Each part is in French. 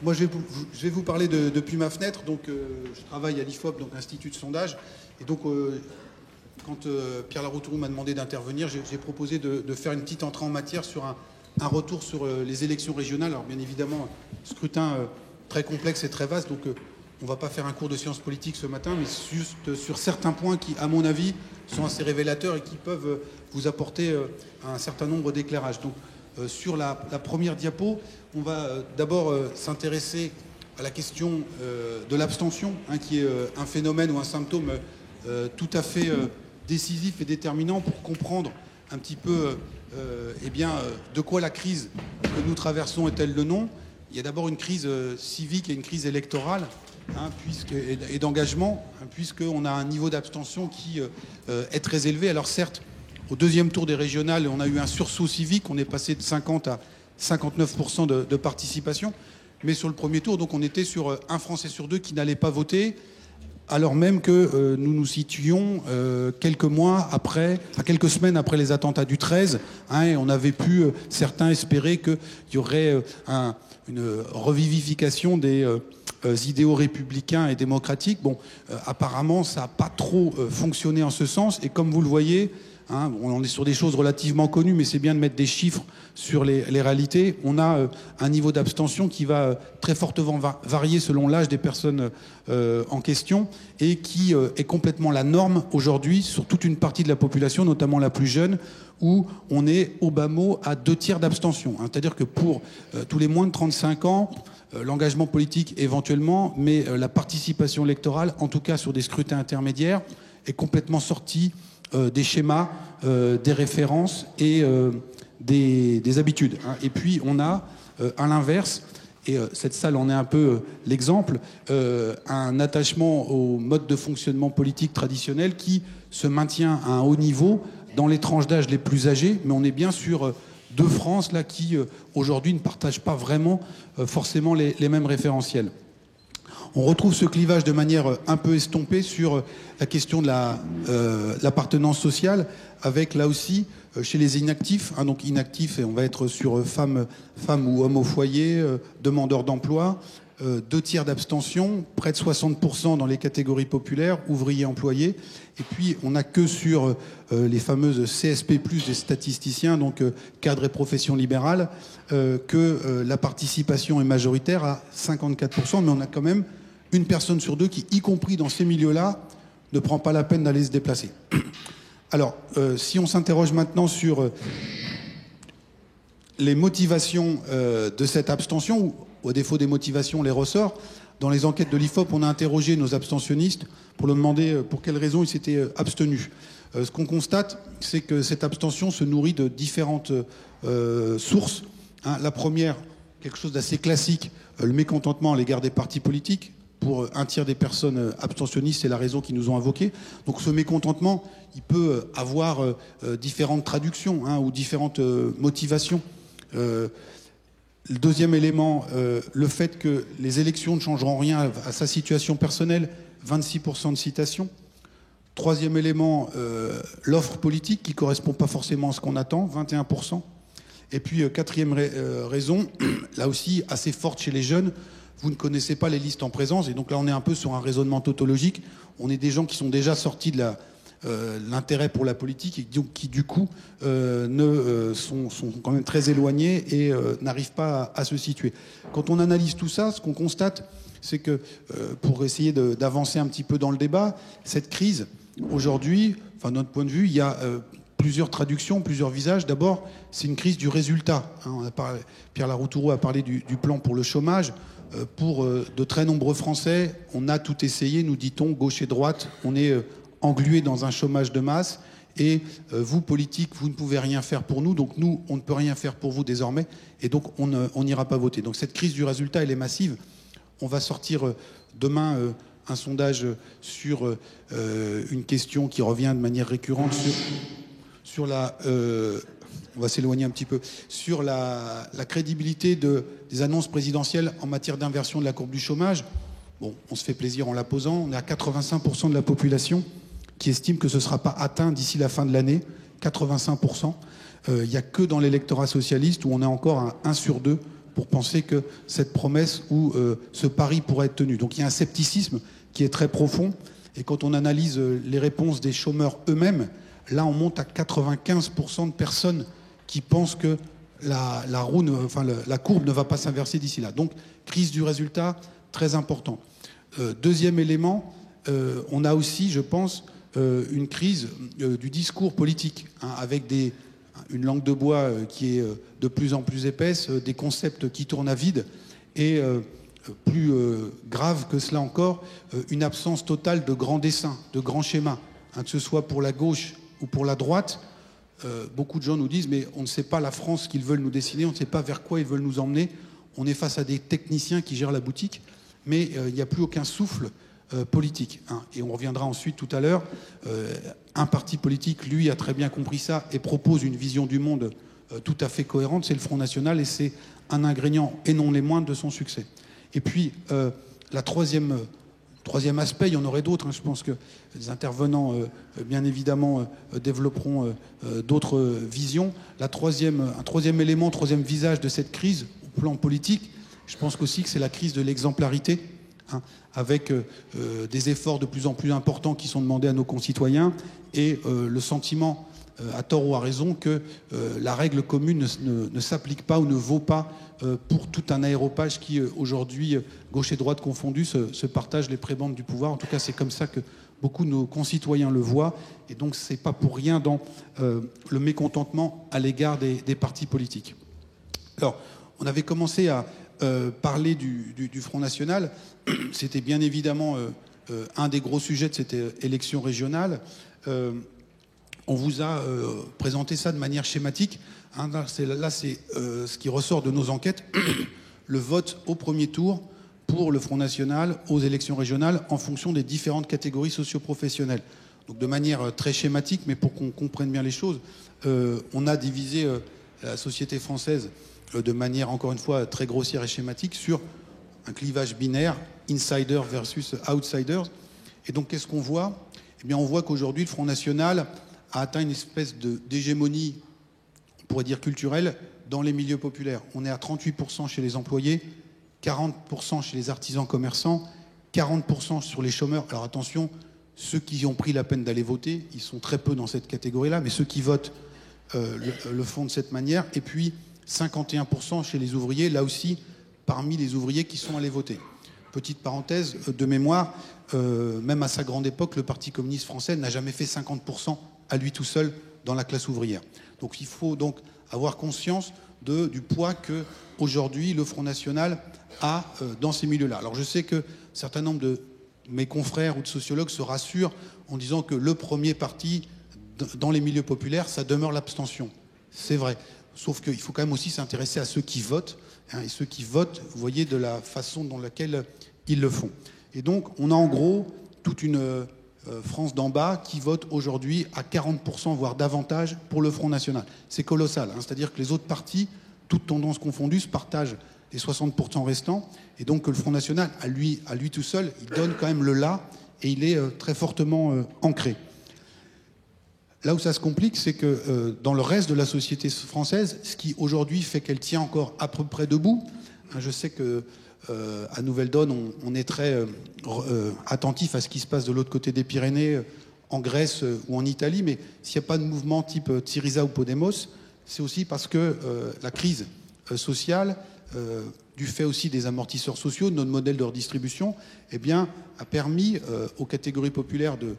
moi, je vais vous parler depuis ma fenêtre. Donc, je travaille à l'IFOP, donc Institut de sondage. Et donc, quand Pierre Laroutourou m'a demandé d'intervenir, j'ai proposé de faire une petite entrée en matière sur un retour sur les élections régionales. Alors, bien évidemment, scrutin très complexe et très vaste. Donc, on ne va pas faire un cours de sciences politiques ce matin, mais juste sur certains points qui, à mon avis, sont assez révélateurs et qui peuvent vous apporter un certain nombre d'éclairages. Donc, sur la première diapo, on va d'abord s'intéresser à la question de l'abstention, hein, qui est un phénomène ou un symptôme tout à fait décisif et déterminant pour comprendre un petit peu de quoi la crise que nous traversons est-elle le nom. Il y a d'abord une crise civique et une crise électorale, hein, et d'engagement, hein, puisqu'on a un niveau d'abstention qui est très élevé. Alors certes, au deuxième tour des régionales, on a eu un sursaut civique, on est passé de 50 à 59% de participation, mais sur le premier tour, donc on était sur un Français sur deux qui n'allait pas voter, alors même que nous nous situions quelques semaines après les attentats du 13, hein, et on avait pu, certains, espérer qu'il y aurait une revivification des idéaux républicains et démocratiques. Bon, apparemment, ça n'a pas trop fonctionné en ce sens, et comme vous le voyez, hein, on est sur des choses relativement connues, mais c'est bien de mettre des chiffres sur les réalités. On a un niveau d'abstention qui va très fortement varier selon l'âge des personnes en question et qui est complètement la norme aujourd'hui sur toute une partie de la population, notamment la plus jeune, où on est au bas mot à 2/3 d'abstention. Hein. C'est-à-dire que pour tous les moins de 35 ans, l'engagement politique éventuellement, mais la participation électorale, en tout cas sur des scrutins intermédiaires, est complètement sortie des schémas, des références et des habitudes. Hein. Et puis on a, à l'inverse, et cette salle en est un peu l'exemple, un attachement au mode de fonctionnement politique traditionnel qui se maintient à un haut niveau dans les tranches d'âge les plus âgées, mais on est bien sur deux France là, qui aujourd'hui ne partagent pas vraiment forcément les mêmes référentiels. On retrouve ce clivage de manière un peu estompée sur la question de l'appartenance sociale, avec là aussi, chez les inactifs, hein, donc inactifs, et on va être sur femmes ou hommes au foyer, demandeurs d'emploi, 2/3 d'abstention, près de 60% dans les catégories populaires, ouvriers employés, et puis on n'a que sur les fameuses CSP+, des statisticiens, donc cadres et professions libérales, que la participation est majoritaire à 54%, mais on a quand même une personne sur deux qui, y compris dans ces milieux-là, ne prend pas la peine d'aller se déplacer. Alors, si on s'interroge maintenant sur les motivations de cette abstention, ou au défaut des motivations, les ressorts, dans les enquêtes de l'IFOP, on a interrogé nos abstentionnistes pour leur demander pour quelles raisons ils s'étaient abstenus. Ce qu'on constate, c'est que cette abstention se nourrit de différentes sources. Hein, la première, quelque chose d'assez classique, le mécontentement à l'égard des partis politiques. Pour un tiers des personnes abstentionnistes, c'est la raison qu'ils nous ont invoquée. Donc ce mécontentement, il peut avoir différentes traductions, hein, ou différentes motivations. Le deuxième élément, le fait que les élections ne changeront rien à sa situation personnelle, 26% de citation. Troisième élément, l'offre politique qui ne correspond pas forcément à ce qu'on attend, 21%. Et puis quatrième raison, là aussi assez forte chez les jeunes, vous ne connaissez pas les listes en présence, et donc là on est un peu sur un raisonnement tautologique. On est des gens qui sont déjà sortis de l'intérêt pour la politique et qui du coup sont quand même très éloignés et n'arrivent pas à se situer. Quand on analyse tout ça, ce qu'on constate, c'est que pour essayer d'avancer un petit peu dans le débat, cette crise, aujourd'hui, enfin de notre point de vue, il y a plusieurs traductions, plusieurs visages. D'abord, c'est une crise du résultat. Hein, Pierre Laroutourou a parlé du plan pour le chômage. Pour de très nombreux Français, on a tout essayé, nous dit-on, gauche et droite, on est englués dans un chômage de masse, et vous, politiques, vous ne pouvez rien faire pour nous, donc nous, on ne peut rien faire pour vous désormais, et donc on n'ira pas voter. Donc cette crise du résultat, elle est massive. On va sortir demain un sondage sur une question qui revient de manière récurrente sur la... on va s'éloigner un petit peu, sur la crédibilité des annonces présidentielles en matière d'inversion de la courbe du chômage. Bon, on se fait plaisir en la posant. On est à 85% de la population qui estime que ce ne sera pas atteint d'ici la fin de l'année. 85%. Il n'y a que dans l'électorat socialiste où on est encore à 1 sur 2 pour penser que cette promesse ou ce pari pourrait être tenu. Donc il y a un scepticisme qui est très profond. Et quand on analyse les réponses des chômeurs eux-mêmes, là on monte à 95% de personnes qui pensent que la courbe ne va pas s'inverser d'ici là. Donc crise du résultat, très important. Deuxième élément, on a aussi, je pense, une crise du discours politique, hein, avec une langue de bois qui est de plus en plus épaisse, des concepts qui tournent à vide, et plus grave que cela encore, une absence totale de grands dessins, de grands schémas, hein, que ce soit pour la gauche ou pour la droite. Beaucoup de gens nous disent mais on ne sait pas la France qu'ils veulent nous dessiner, on ne sait pas vers quoi ils veulent nous emmener. On est face à des techniciens qui gèrent la boutique, mais il n'y a plus aucun souffle politique, hein. Et on reviendra ensuite tout à l'heure. Un parti politique, lui, a très bien compris ça et propose une vision du monde tout à fait cohérente, c'est le Front National, et c'est un ingrédient, et non les moindres, de son succès. Et puis, la troisième aspect, il y en aurait d'autres, hein. Je pense que les intervenants, bien évidemment, développeront d'autres visions. Un troisième élément, troisième visage de cette crise, au plan politique, je pense aussi que c'est la crise de l'exemplarité, hein, avec des efforts de plus en plus importants qui sont demandés à nos concitoyens, et le sentiment, à tort ou à raison, que la règle commune ne s'applique pas ou ne vaut pas pour tout un aéropage qui, aujourd'hui, gauche et droite confondus, se partagent les prébendes du pouvoir. En tout cas, c'est comme ça que beaucoup de nos concitoyens le voient, et donc c'est pas pour rien dans le mécontentement à l'égard des partis politiques. Alors, on avait commencé à parler du Front National. C'était bien évidemment un des gros sujets de cette élection régionale. On vous a présenté ça de manière schématique, hein. Là, c'est ce qui ressort de nos enquêtes. Le vote au premier tour pour le Front National aux élections régionales en fonction des différentes catégories socio-professionnelles. Donc de manière très schématique, mais pour qu'on comprenne bien les choses, on a divisé la société française de manière, encore une fois, très grossière et schématique sur un clivage binaire, insider versus outsiders. Et donc qu'est-ce qu'on voit ? Eh bien, on voit qu'aujourd'hui, le Front National a atteint une espèce d'hégémonie, on pourrait dire culturelle, dans les milieux populaires. On est à 38% chez les employés, 40% chez les artisans commerçants, 40% sur les chômeurs. Alors attention, ceux qui ont pris la peine d'aller voter, ils sont très peu dans cette catégorie-là, mais ceux qui votent le font de cette manière. Et puis 51% chez les ouvriers, là aussi, parmi les ouvriers qui sont allés voter. Petite parenthèse de mémoire, même à sa grande époque, le Parti communiste français n'a jamais fait 50% à lui tout seul dans la classe ouvrière. Donc il faut donc avoir conscience du poids que aujourd'hui le Front National a dans ces milieux-là. Alors je sais que certains nombres de mes confrères ou de sociologues se rassurent en disant que le premier parti dans les milieux populaires, ça demeure l'abstention. C'est vrai. Sauf qu'il faut quand même aussi s'intéresser à ceux qui votent, hein, et ceux qui votent, vous voyez, de la façon dans laquelle ils le font. Et donc, on a en gros toute une France d'en bas qui vote aujourd'hui à 40%, voire davantage, pour le Front National. C'est colossal, hein, c'est-à-dire que les autres partis, toutes tendances confondues, se partagent les 60% restants, et donc que le Front National, à lui tout seul, il donne quand même le là, et il est très fortement ancré. Là où ça se complique, c'est que dans le reste de la société française, ce qui aujourd'hui fait qu'elle tient encore à peu près debout, hein, je sais que à Nouvelle Donne, on est très attentif à ce qui se passe de l'autre côté des Pyrénées, en Grèce ou en Italie, mais s'il n'y a pas de mouvement type Syriza ou Podemos, c'est aussi parce que la crise sociale, du fait aussi des amortisseurs sociaux, de notre modèle de redistribution, eh bien, a permis aux catégories populaires de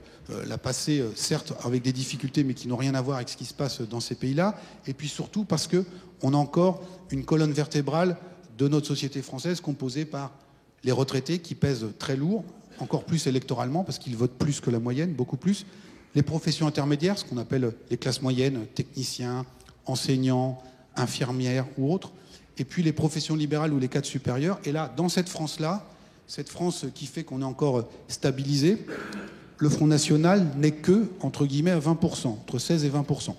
la passer, certes avec des difficultés, mais qui n'ont rien à voir avec ce qui se passe dans ces pays-là, et puis surtout parce qu'on a encore une colonne vertébrale de notre société française composée par les retraités qui pèsent très lourd, encore plus électoralement, parce qu'ils votent plus que la moyenne, beaucoup plus, les professions intermédiaires, ce qu'on appelle les classes moyennes, techniciens, enseignants, infirmières ou autres, et puis les professions libérales ou les cadres supérieurs. Et là, dans cette France-là, cette France qui fait qu'on est encore stabilisé, le Front National n'est que, entre guillemets, à 20%, entre 16 et 20%.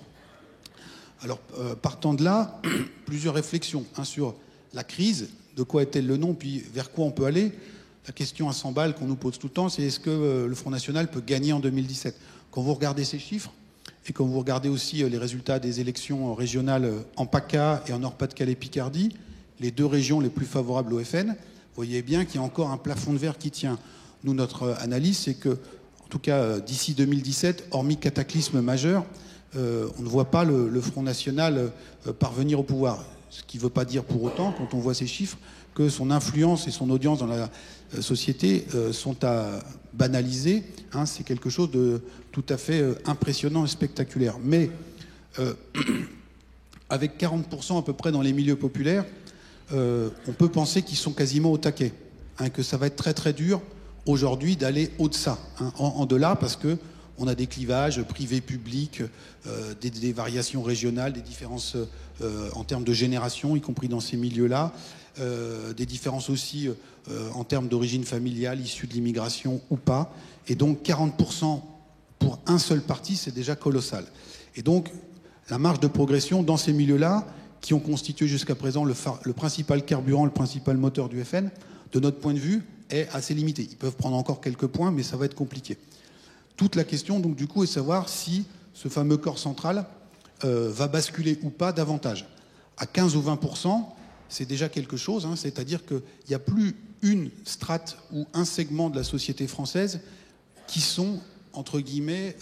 Alors, partant de là, plusieurs réflexions, hein, sur la crise, de quoi est-elle le nom, puis vers quoi on peut aller. La question à 100 balles qu'on nous pose tout le temps, c'est est-ce que le Front National peut gagner en 2017 ? Quand vous regardez ces chiffres, et quand vous regardez aussi les résultats des élections régionales en PACA et en Nord-Pas-de-Calais-Picardie, les 2 régions les plus favorables au FN, vous voyez bien qu'il y a encore un plafond de verre qui tient. Nous, notre analyse, c'est que, en tout cas, d'ici 2017, hormis cataclysme majeur, on ne voit pas le Front National parvenir au pouvoir. Ce qui ne veut pas dire pour autant, quand on voit ces chiffres, que son influence et son audience dans la société sont à banaliser. Hein, c'est quelque chose de tout à fait impressionnant et spectaculaire. Mais avec 40% à peu près dans les milieux populaires, on peut penser qu'ils sont quasiment au taquet. Hein, que ça va être très très dur aujourd'hui d'aller au-delà, hein, en delà, parce que on a des clivages privé-public, des variations régionales, des différences en termes de génération, y compris dans ces milieux-là, des différences aussi en termes d'origine familiale, issue de l'immigration ou pas. Et donc 40% pour un seul parti, c'est déjà colossal. Et donc la marge de progression dans ces milieux-là, qui ont constitué jusqu'à présent le principal carburant, le principal moteur du FN, de notre point de vue, est assez limitée. Ils peuvent prendre encore quelques points, mais ça va être compliqué. Toute la question, donc, du coup, est de savoir si ce fameux corps central va basculer ou pas davantage. À 15 ou 20%, c'est déjà quelque chose, hein, c'est-à-dire qu'il n'y a plus une strate ou un segment de la société française qui sont, entre guillemets,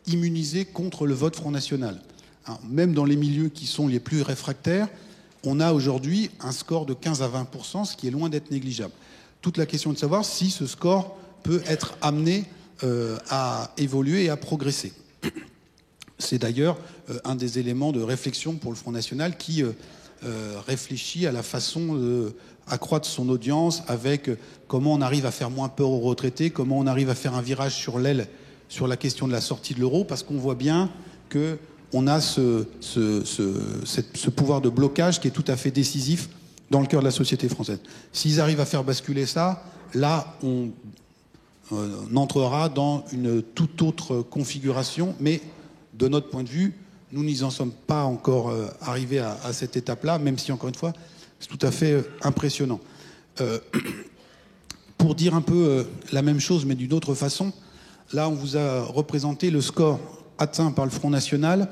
immunisés contre le vote Front National. Alors, même dans les milieux qui sont les plus réfractaires, on a aujourd'hui un score de 15 à 20%, ce qui est loin d'être négligeable. Toute la question de savoir si ce score peut être amené à évoluer et à progresser. C'est d'ailleurs un des éléments de réflexion pour le Front National qui réfléchit à la façon d'accroître son audience avec comment on arrive à faire moins peur aux retraités, comment on arrive à faire un virage sur l'aile sur la question de la sortie de l'euro, parce qu'on voit bien qu'on a ce pouvoir de blocage qui est tout à fait décisif dans le cœur de la société française. S'ils arrivent à faire basculer ça, là, on entrera dans une toute autre configuration, mais de notre point de vue, nous n'y en sommes pas encore arrivés à cette étape-là, même si, encore une fois, c'est tout à fait impressionnant. Pour dire un peu la même chose, mais d'une autre façon, là, on vous a représenté le score atteint par le Front National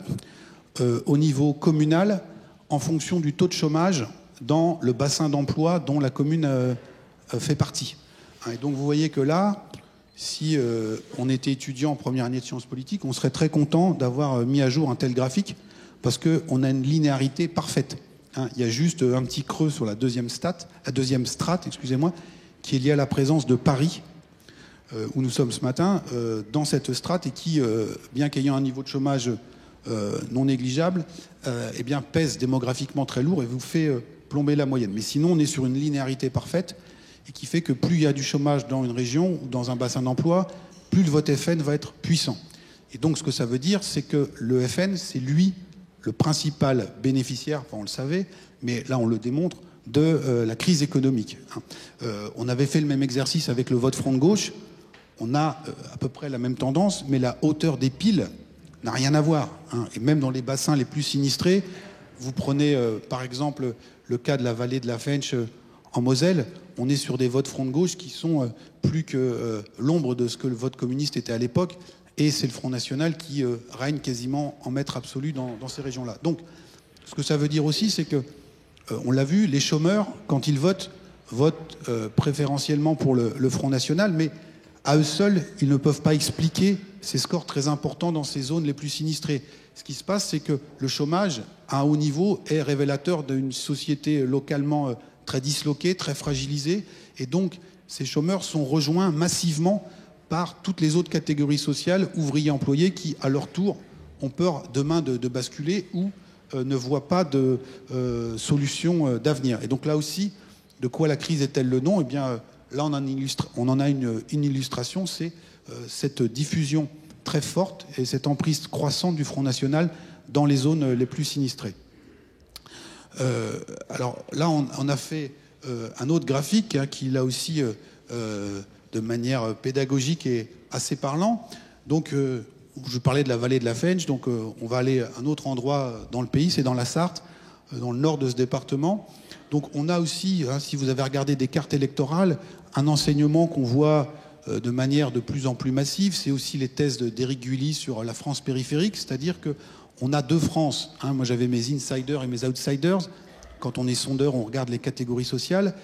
au niveau communal en fonction du taux de chômage dans le bassin d'emploi dont la commune fait partie. Et donc, vous voyez que là, si on était étudiant en première année de sciences politiques, on serait très content d'avoir mis à jour un tel graphique parce qu'on a une linéarité parfaite. Hein, il y a juste un petit creux sur la deuxième strate, excusez-moi, qui est liée à la présence de Paris, où nous sommes ce matin, dans cette strate et qui, bien qu'ayant un niveau de chômage non négligeable, eh bien, pèse démographiquement très lourd et vous fait plomber la moyenne. Mais sinon, on est sur une linéarité parfaite et qui fait que plus il y a du chômage dans une région ou dans un bassin d'emploi, plus le vote FN va être puissant. Et donc ce que ça veut dire, c'est que le FN, c'est lui le principal bénéficiaire, enfin on le savait, mais là on le démontre, de la crise économique. On avait fait le même exercice avec le vote Front de gauche, on a à peu près la même tendance, mais la hauteur des piles n'a rien à voir. Et même dans les bassins les plus sinistrés, vous prenez par exemple le cas de la vallée de la Fensch en Moselle, on est sur des votes Front de gauche qui sont plus que l'ombre de ce que le vote communiste était à l'époque, et c'est le Front National qui règne quasiment en maître absolu dans ces régions-là. Donc, ce que ça veut dire aussi, c'est que, on l'a vu, les chômeurs, quand ils votent préférentiellement pour le Front National, mais à eux seuls, ils ne peuvent pas expliquer ces scores très importants dans ces zones les plus sinistrées. Ce qui se passe, c'est que le chômage à un haut niveau est révélateur d'une société localement très disloquée, très fragilisée, et donc ces chômeurs sont rejoints massivement par toutes les autres catégories sociales, ouvriers, employés, qui, à leur tour, ont peur demain de basculer ou ne voient pas de solution d'avenir. Et donc là aussi, de quoi la crise est-elle le nom ? Eh bien, là, on en a une illustration, c'est cette diffusion très forte et cette emprise croissante du Front National dans les zones les plus sinistrées. Alors là, on a fait un autre graphique qui, là aussi, de manière pédagogique et assez parlant. Donc, je parlais de la vallée de la Fensch, donc on va aller à un autre endroit dans le pays, c'est dans la Sarthe, dans le nord de ce département. Donc on a aussi, si vous avez regardé des cartes électorales, un enseignement qu'on voit de manière de plus en plus massive, c'est aussi les thèses d'Éric Gully sur la France périphérique, c'est-à-dire qu'on a deux France. Moi j'avais mes insiders et mes outsiders. Quand on est sondeur, on regarde les catégories sociales.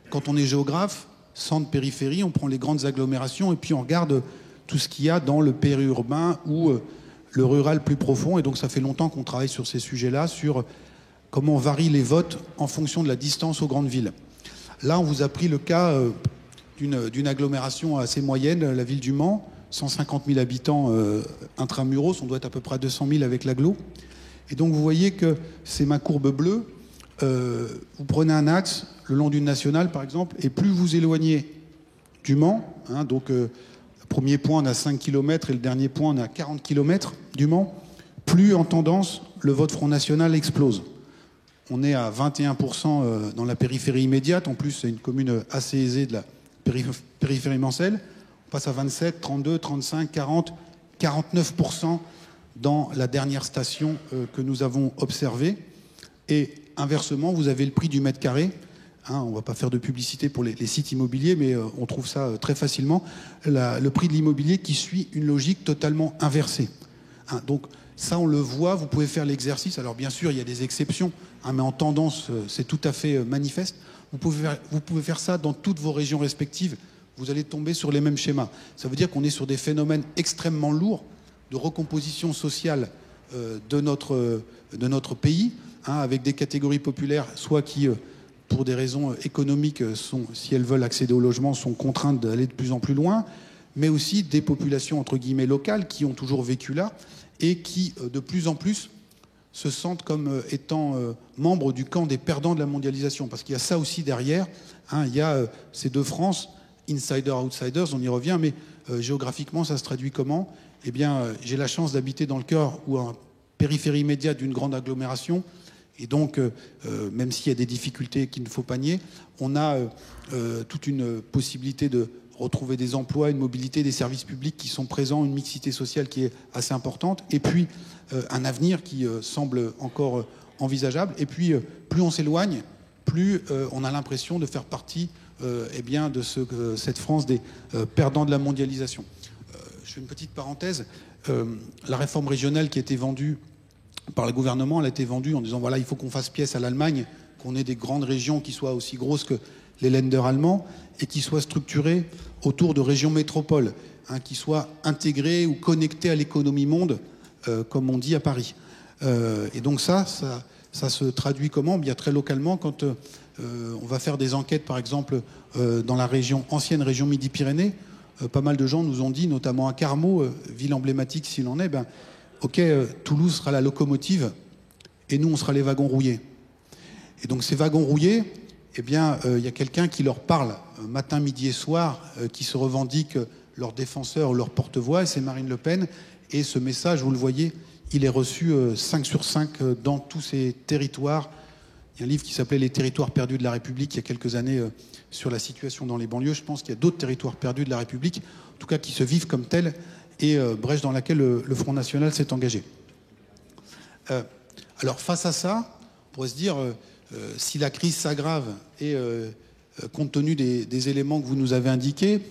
Quand on est géographe, centre, périphérie, on prend les grandes agglomérations et puis on regarde tout ce qu'il y a dans le périurbain ou le rural plus profond. Et donc ça fait longtemps qu'on travaille sur ces sujets-là, sur comment varient les votes en fonction de la distance aux grandes villes. Là, on vous a pris le cas d'une agglomération assez moyenne, la ville du Mans, 150 000 habitants intramuros, on doit être à peu près à 200 000 avec l'agglo. Et donc vous voyez que c'est ma courbe bleue. Vous prenez un axe le long d'une nationale par exemple, et plus vous éloignez du Mans, hein, donc le premier point on a 5 km et le dernier point on a 40 km du Mans, plus en tendance le vote Front National explose. On est à 21% dans la périphérie immédiate, en plus c'est une commune assez aisée de la périphérie mancelle, on passe à 27, 32, 35, 40, 49% dans la dernière station que nous avons observée. Et inversement, vous avez le prix du mètre carré. Hein, on ne va pas faire de publicité pour les sites immobiliers, mais on trouve ça très facilement. Le prix de l'immobilier qui suit une logique totalement inversée. Hein, donc ça, on le voit, vous pouvez faire l'exercice. Alors bien sûr, il y a des exceptions, hein, mais en tendance, c'est tout à fait manifeste. Vous pouvez faire ça dans toutes vos régions respectives. Vous allez tomber sur les mêmes schémas. Ça veut dire qu'on est sur des phénomènes extrêmement lourds de recomposition sociale de notre pays, hein, avec des catégories populaires, soit qui, pour des raisons économiques, si elles veulent accéder au logement, sont contraintes d'aller de plus en plus loin, mais aussi des populations, entre guillemets, locales, qui ont toujours vécu là, et qui, de plus en plus, se sentent comme étant membres du camp des perdants de la mondialisation. Parce qu'il y a ça aussi derrière, hein, il y a ces deux France, insiders, outsiders, on y revient, mais géographiquement, ça se traduit comment ? Eh bien, j'ai la chance d'habiter dans le cœur ou en périphérie immédiate d'une grande agglomération. Et donc, même s'il y a des difficultés qu'il ne faut pas nier, on a toute une possibilité de retrouver des emplois, une mobilité, des services publics qui sont présents, une mixité sociale qui est assez importante, et puis un avenir qui semble encore envisageable. Et puis, plus on s'éloigne, plus on a l'impression de faire partie eh bien, de cette France des perdants de la mondialisation. Je fais une petite parenthèse. La réforme régionale qui a été vendue par le gouvernement, elle a été vendue en disant voilà, il faut qu'on fasse pièce à l'Allemagne, qu'on ait des grandes régions qui soient aussi grosses que les Länder allemands et qui soient structurées autour de régions métropoles, hein, qui soient intégrées ou connectées à l'économie monde, comme on dit à Paris. Et donc ça se traduit comment ? Bien très localement, quand on va faire des enquêtes, par exemple, dans la ancienne région Midi-Pyrénées, pas mal de gens nous ont dit, notamment à Carmaux, ville emblématique s'il en est, ok, Toulouse sera la locomotive et nous, on sera les wagons rouillés. Et donc ces wagons rouillés, eh bien, il y a quelqu'un qui leur parle matin, midi et soir, qui se revendique leur défenseur ou leur porte-voix, et c'est Marine Le Pen. Et ce message, vous le voyez, il est reçu 5 sur 5 dans tous ces territoires. Il y a un livre qui s'appelait « Les territoires perdus de la République » il y a quelques années sur la situation dans les banlieues. Je pense qu'il y a d'autres territoires perdus de la République, en tout cas qui se vivent comme tels, et brèche dans laquelle le Front National s'est engagé. Alors face à ça, on pourrait se dire, si la crise s'aggrave et compte tenu des éléments que vous nous avez indiqués,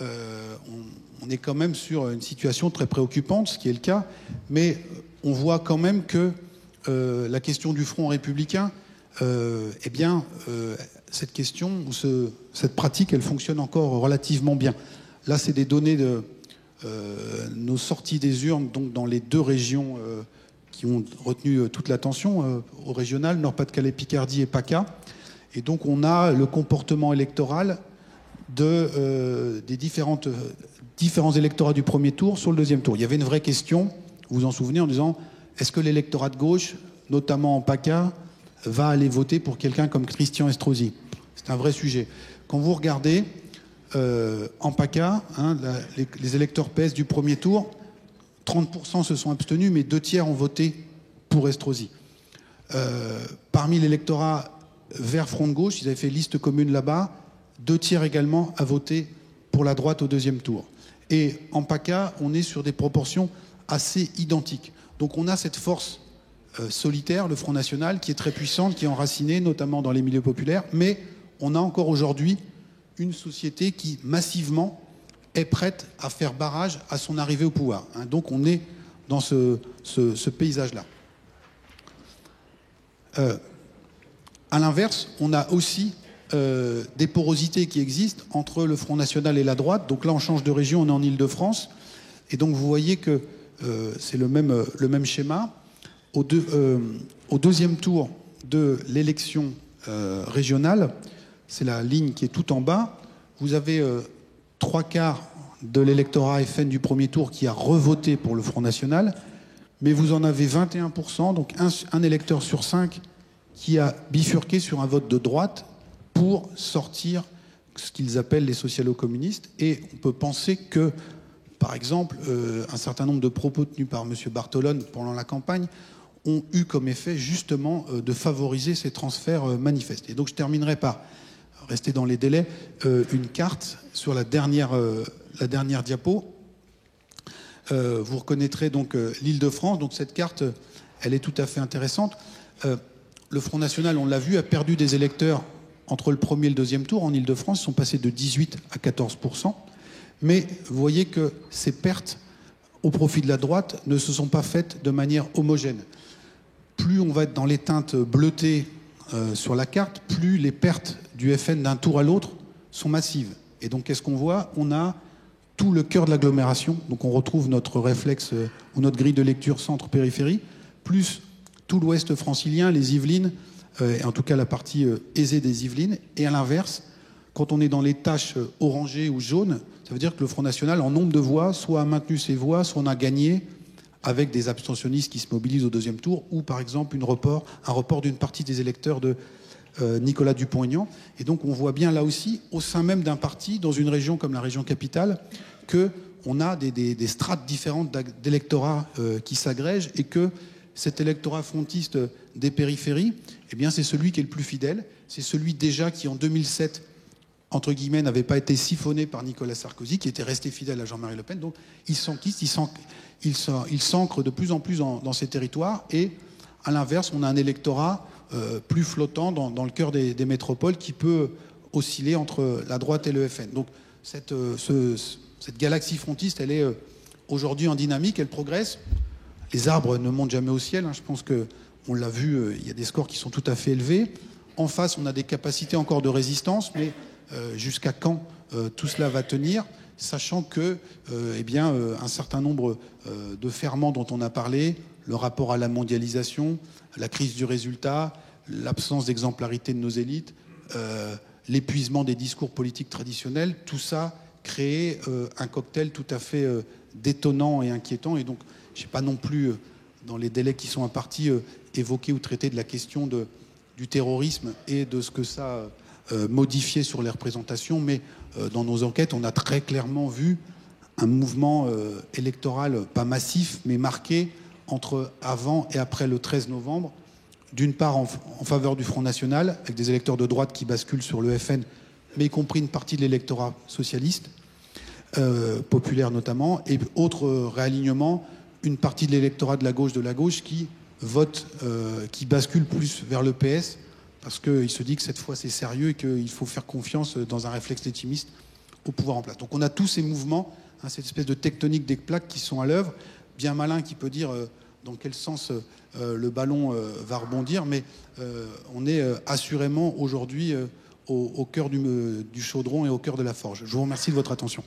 on est quand même sur une situation très préoccupante, ce qui est le cas, mais on voit quand même que la question du Front républicain, eh bien, cette question, cette pratique, elle fonctionne encore relativement bien. Là, c'est des données de nos sorties des urnes, donc dans les deux régions qui ont retenu toute l'attention, au régional, Nord-Pas-de-Calais, Picardie et PACA. Et donc, on a le comportement électoral des différents électorats du premier tour sur le deuxième tour. Il y avait une vraie question, vous vous en souvenez, en disant, est-ce que l'électorat de gauche, notamment en PACA, va aller voter pour quelqu'un comme Christian Estrosi? C'est un vrai sujet. Quand vous regardez en PACA, hein, les électeurs PS du premier tour, 30% se sont abstenus, mais 2/3 ont voté pour Estrosi. Parmi l'électorat vert Front de Gauche, ils avaient fait liste commune là-bas, 2/3 également a voté pour la droite au deuxième tour. Et en PACA, on est sur des proportions assez identiques. Donc on a cette force solitaire, le Front National, qui est très puissante, qui est enracinée, notamment dans les milieux populaires, mais on a encore aujourd'hui une société qui, massivement, est prête à faire barrage à son arrivée au pouvoir. Hein. Donc on est dans ce paysage-là. À l'inverse, on a aussi des porosités qui existent entre le Front National et la droite. Donc là, on change de région, on est en Île-de-France. Et donc vous voyez que c'est le même schéma. Au deuxième tour de l'élection régionale, c'est la ligne qui est tout en bas, vous avez 3/4 de l'électorat FN du premier tour qui a revoté pour le Front National, mais vous en avez 21%, donc un électeur sur 5 qui a bifurqué sur un vote de droite pour sortir ce qu'ils appellent les socialo-communistes. Et on peut penser que, par exemple, un certain nombre de propos tenus par M. Bartolone pendant la campagne ont eu comme effet justement de favoriser ces transferts manifestes. Et donc je terminerai par rester dans les délais, une carte sur la dernière diapo. Vous reconnaîtrez donc l'Île-de-France. Donc cette carte, elle est tout à fait intéressante. Le Front National, on l'a vu, a perdu des électeurs entre le premier et le deuxième tour en Île-de-France. Ils sont passés de 18 à 14%. Mais vous voyez que ces pertes au profit de la droite ne se sont pas faites de manière homogène. Plus on va être dans les teintes bleutées sur la carte, plus les pertes du FN d'un tour à l'autre sont massives. Et donc, qu'est-ce qu'on voit? On a tout le cœur de l'agglomération. Donc, on retrouve notre réflexe ou notre grille de lecture centre-périphérie, plus tout l'ouest francilien, les Yvelines, et en tout cas la partie aisée des Yvelines. Et à l'inverse, quand on est dans les taches orangées ou jaunes, ça veut dire que le Front National, en nombre de voix, soit a maintenu ses voix, soit on a gagné avec des abstentionnistes qui se mobilisent au deuxième tour, ou par exemple un report d'une partie des électeurs de Nicolas Dupont-Aignan. Et donc on voit bien là aussi, au sein même d'un parti, dans une région comme la région capitale, qu'on a des strates différentes d'électorats qui s'agrègent, et que cet électorat frontiste des périphéries, eh bien c'est celui qui est le plus fidèle, c'est celui déjà qui en 2007 entre guillemets, n'avait pas été siphonné par Nicolas Sarkozy, qui était resté fidèle à Jean-Marie Le Pen. Donc, il s'ancre de plus en plus dans ces territoires. Et, à l'inverse, on a un électorat plus flottant dans le cœur des métropoles qui peut osciller entre la droite et le FN. Donc, cette galaxie frontiste, elle est aujourd'hui en dynamique, elle progresse. Les arbres ne montent jamais au ciel. Je pense qu'on l'a vu, il y a des scores qui sont tout à fait élevés. En face, on a des capacités encore de résistance, mais jusqu'à quand tout cela va tenir, sachant que un certain nombre de ferments dont on a parlé, le rapport à la mondialisation, la crise du résultat, l'absence d'exemplarité de nos élites, l'épuisement des discours politiques traditionnels, tout ça crée un cocktail tout à fait détonnant et inquiétant. Et donc, je n'ai pas non plus, dans les délais qui sont impartis, évoqué ou traité de la question du terrorisme et de ce que ça modifié sur les représentations, mais dans nos enquêtes, on a très clairement vu un mouvement électoral, pas massif, mais marqué entre avant et après le 13 novembre, d'une part en faveur du Front National, avec des électeurs de droite qui basculent sur le FN, mais y compris une partie de l'électorat socialiste, populaire notamment, et autre réalignement, une partie de l'électorat de la gauche qui vote, qui bascule plus vers le PS, parce qu'il se dit que cette fois c'est sérieux et qu'il faut faire confiance dans un réflexe légitimiste au pouvoir en place. Donc on a tous ces mouvements, cette espèce de tectonique des plaques qui sont à l'œuvre, bien malin qui peut dire dans quel sens le ballon va rebondir, mais on est assurément aujourd'hui au cœur du chaudron et au cœur de la forge. Je vous remercie de votre attention.